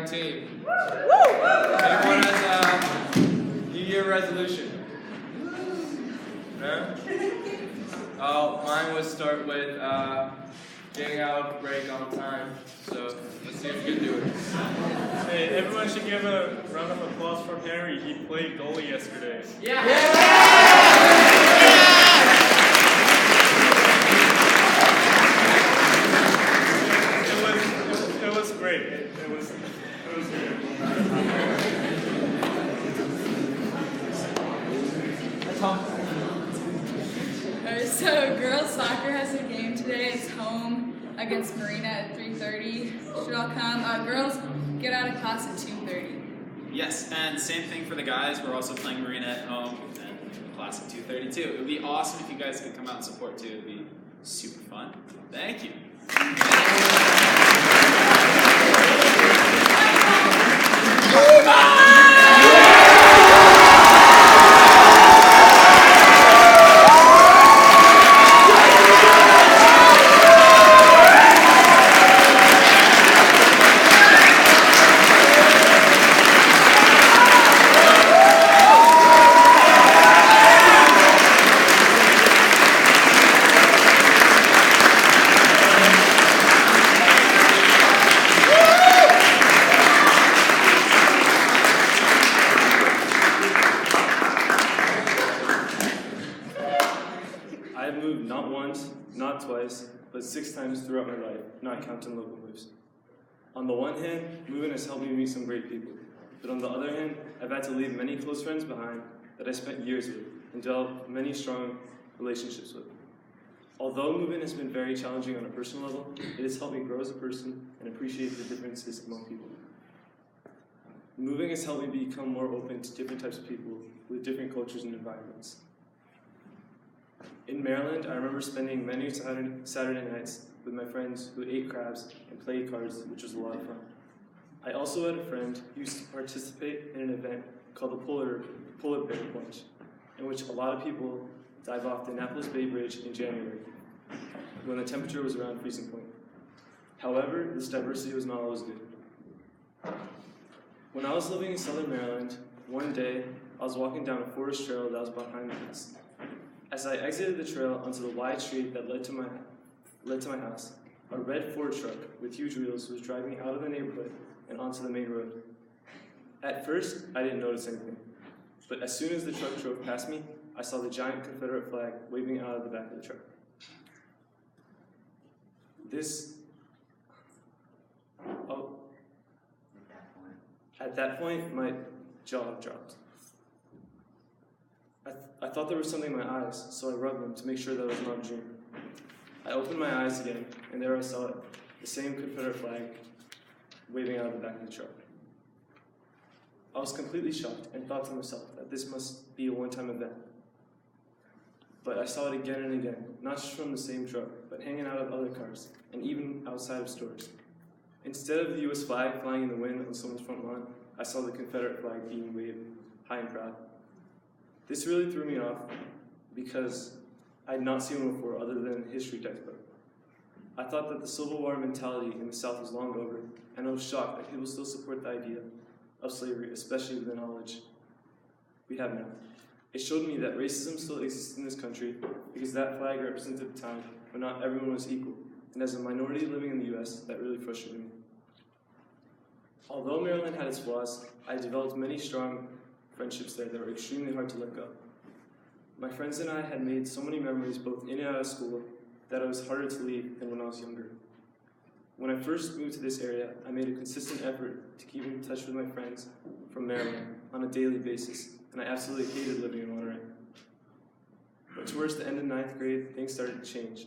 2019. Anyone has a New Year resolution? No? Oh, mine would start with getting out of break on time. So let's see if we can do it. Hey, everyone should give a round of applause for Henry. He played goalie yesterday. It was great. It was good. So girls soccer has a game today. It's home against Marina at 3:30. Should all come. Girls get out of class at 2:30. Yes, and same thing for the guys. We're also playing Marina at home and class at 2:30 too. It would be awesome if you guys could come out and support too. It would be super fun. Thank you. I've moved not once, not twice, but 6 times throughout my life, not counting local moves. On the one hand, moving has helped me meet some great people, but on the other hand, I've had to leave many close friends behind that I spent years with and developed many strong relationships with. Although moving has been very challenging on a personal level, it has helped me grow as a person and appreciate the differences among people. Moving has helped me become more open to different types of people with different cultures and environments. In Maryland, I remember spending many Saturday nights with my friends who ate crabs and played cards, which was a lot of fun. I also had a friend who used to participate in an event called the Polar Bear Plunge, in which a lot of people dive off the Annapolis Bay Bridge in January, when the temperature was around freezing point. However, this diversity was not always good. When I was living in Southern Maryland, one day I was walking down a forest trail that was behind the house. As I exited the trail onto the wide street that led to my house, a red Ford truck with huge wheels was driving out of the neighborhood and onto the main road. At first, I didn't notice anything, but as soon as the truck drove past me, I saw the giant Confederate flag waving out of the back of the truck. At that point, my jaw dropped. I thought there was something in my eyes, so I rubbed them to make sure that it was not a dream. I opened my eyes again, and there I saw it, the same Confederate flag waving out of the back of the truck. I was completely shocked and thought to myself that this must be a one-time event. But I saw it again and again, not just from the same truck, but hanging out of other cars, and even outside of stores. Instead of the US flag flying in the wind on someone's front lawn, I saw the Confederate flag being waved high and proud. This really threw me off because I had not seen one before other than a history textbook. I thought that the Civil War mentality in the South was long over, and I was shocked that people still support the idea of slavery, especially with the knowledge we have now. It showed me that racism still exists in this country because that flag represented a time when not everyone was equal, and as a minority living in the US, that really frustrated me. Although Maryland had its flaws, I developed many strong friendships there that were extremely hard to let go. My friends and I had made so many memories both in and out of school that it was harder to leave than when I was younger. When I first moved to this area, I made a consistent effort to keep in touch with my friends from Maryland on a daily basis, and I absolutely hated living in Monterey. But towards the end of 9th grade, things started to change,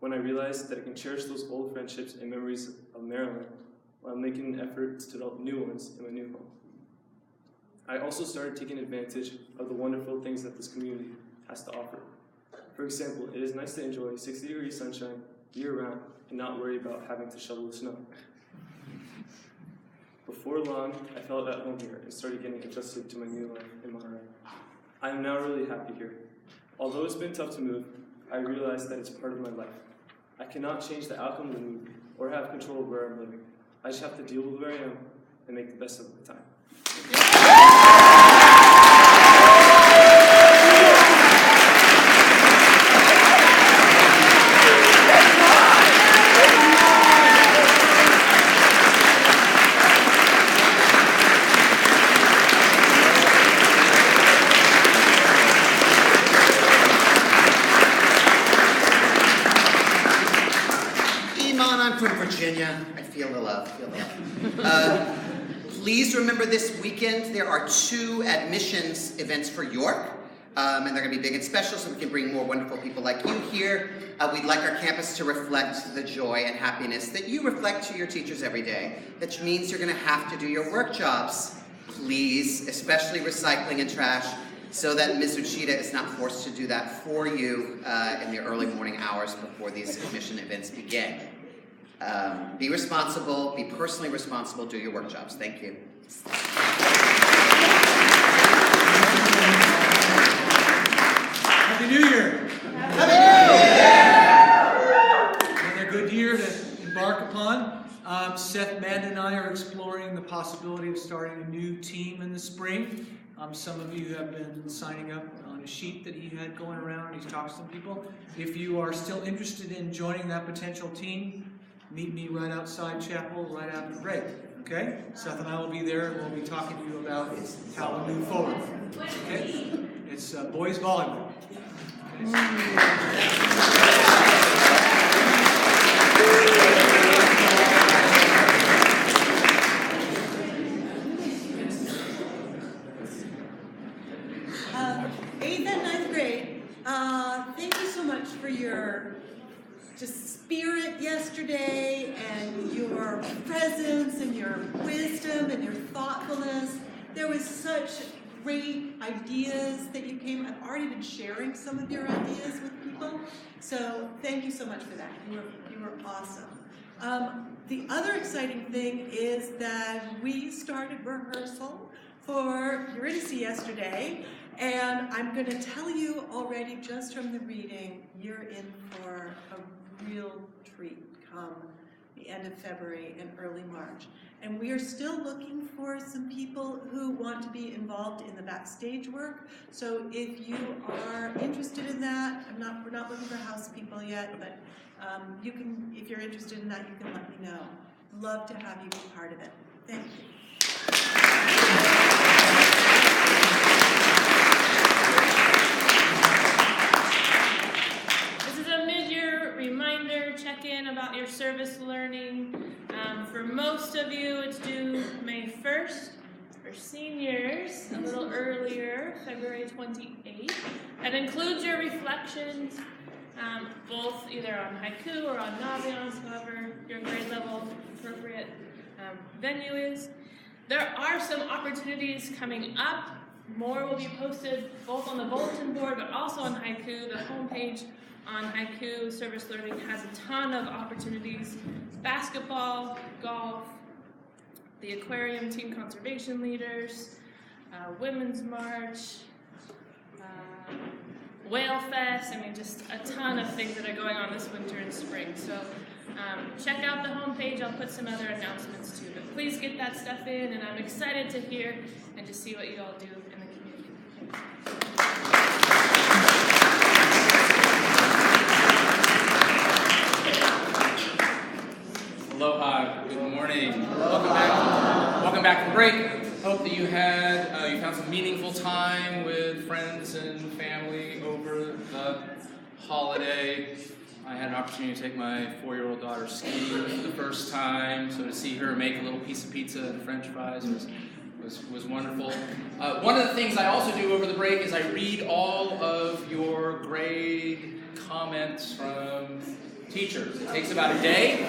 when I realized that I can cherish those old friendships and memories of Maryland while making an effort to develop new ones in my new home. I also started taking advantage of the wonderful things that this community has to offer. For example, it is nice to enjoy 60-degree sunshine year-round and not worry about having to shovel the snow. Before long, I felt at home here and started getting adjusted to my new life in Monterey. I am now really happy here. Although it's been tough to move, I realized that it's part of my life. I cannot change the outcome of the move or have control of where I'm living. I just have to deal with where I am and make the best of the time. From Virginia. I feel the love, please remember this weekend there are 2 admissions events for York, and they're going to be big and special so we can bring more wonderful people like you here. We'd like our campus to reflect the joy and happiness that you reflect to your teachers every day, which means you're going to have to do your work jobs. Please, especially recycling and trash, so that Ms. Uchida is not forced to do that for you in the early morning hours before these admission events begin. Be responsible, be personally responsible, do your work jobs. Thank you. Happy New Year! Happy New Year! Another good year to embark upon. Seth Madden and I are exploring the possibility of starting a new team in the spring. Some of you have been signing up on a sheet that he had going around, and he's talked to some people. If you are still interested in joining that potential team, meet me right outside chapel right after the break, okay? Seth and I will be there, and we'll be talking to you about how to move forward, okay? It's boys volleyball. Eighth and ninth grade, thank you so much for your just spirit yesterday and your presence and your wisdom and your thoughtfulness. There was such great ideas that you came. I've already been sharing some of your ideas with people, so thank you so much for that. You were awesome. The other exciting thing is that we started rehearsal for Eurydice yesterday, and I'm going to tell you already just from the reading, you're in for a real treat come the end of February and early March. And we are still looking for some people who want to be involved in the backstage work. So if you are interested in that, we're not looking for house people yet, but you can, if you're interested in that, you can let me know. Love to have you be part of it. Thank you. Reminder, check in about your service learning. For most of you, it's due May 1st. For seniors, a little earlier, February 28th. That includes your reflections, both either on haiku or on naviance, however your grade level appropriate venue is. There are some opportunities coming up. More will be posted both on the bulletin board but also on Haiku. The homepage on Haiku Service Learning has a ton of opportunities. Basketball, golf, the aquarium team conservation leaders, women's march, Whale Fest. I mean, just a ton of things that are going on this winter and spring. So check out the homepage. I'll put some other announcements too. But please get that stuff in, and I'm excited to hear and to see what you all do in the community. Aloha, good morning. Welcome back from break. Hope that you found some meaningful time with friends and family over the holiday. I had an opportunity to take my 4-year-old daughter skiing for the first time, so to see her make a little piece of pizza and French fries was wonderful. One of the things I also do over the break is I read all of your grade comments from teachers. It takes about a day,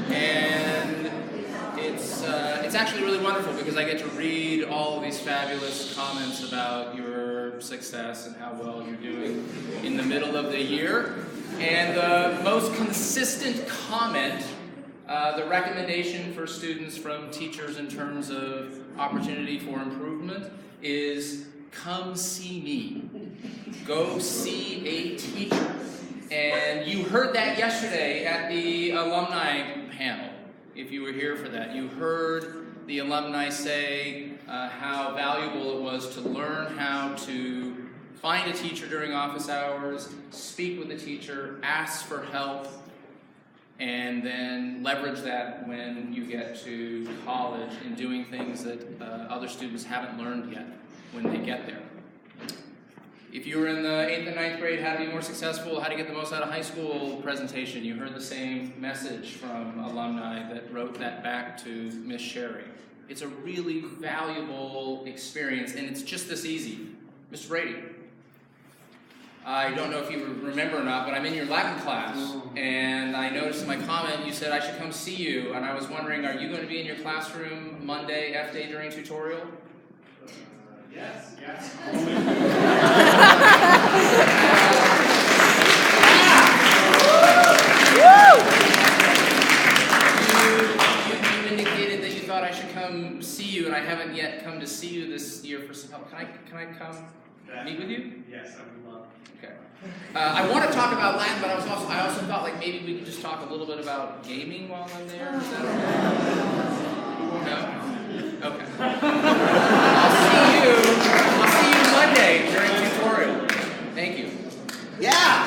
and it's actually really wonderful because I get to read all of these fabulous comments about your success and how well you're doing in the middle of the year. And the most consistent comment, the recommendation for students from teachers in terms of opportunity for improvement is come see me. Go see a teacher. And you heard that yesterday at the alumni panel, if you were here for that. You heard the alumni say how valuable it was to learn how to find a teacher during office hours, speak with the teacher, ask for help, and then leverage that when you get to college in doing things that other students haven't learned yet when they get there. If you were in the 8th and 9th grade, how to be more successful, how to get the most out of high school presentation, you heard the same message from alumni that wrote that back to Miss Sherry. It's a really valuable experience, and it's just this easy. Mr. Brady, I don't know if you remember or not, but I'm in your Latin class, and I noticed in my comment you said I should come see you, and I was wondering, are you going to be in your classroom Monday, F day during tutorial? Yes. You indicated that you thought I should come see you, and I haven't yet come to see you this year for some help. Can I come meet with you? Yes, I would love. Okay. I want to talk about Latin, but I also thought like maybe we could just talk a little bit about gaming while I'm there. Is that okay? No? Okay. I'll see you Monday during tutorial. Thank you. Yeah!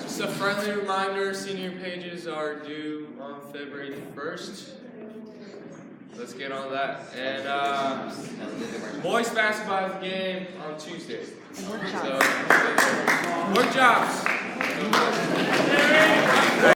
Just a friendly reminder, senior pages are due on February 1st. Let's get on that. And boys basketball is a game on Tuesday. So, work jobs.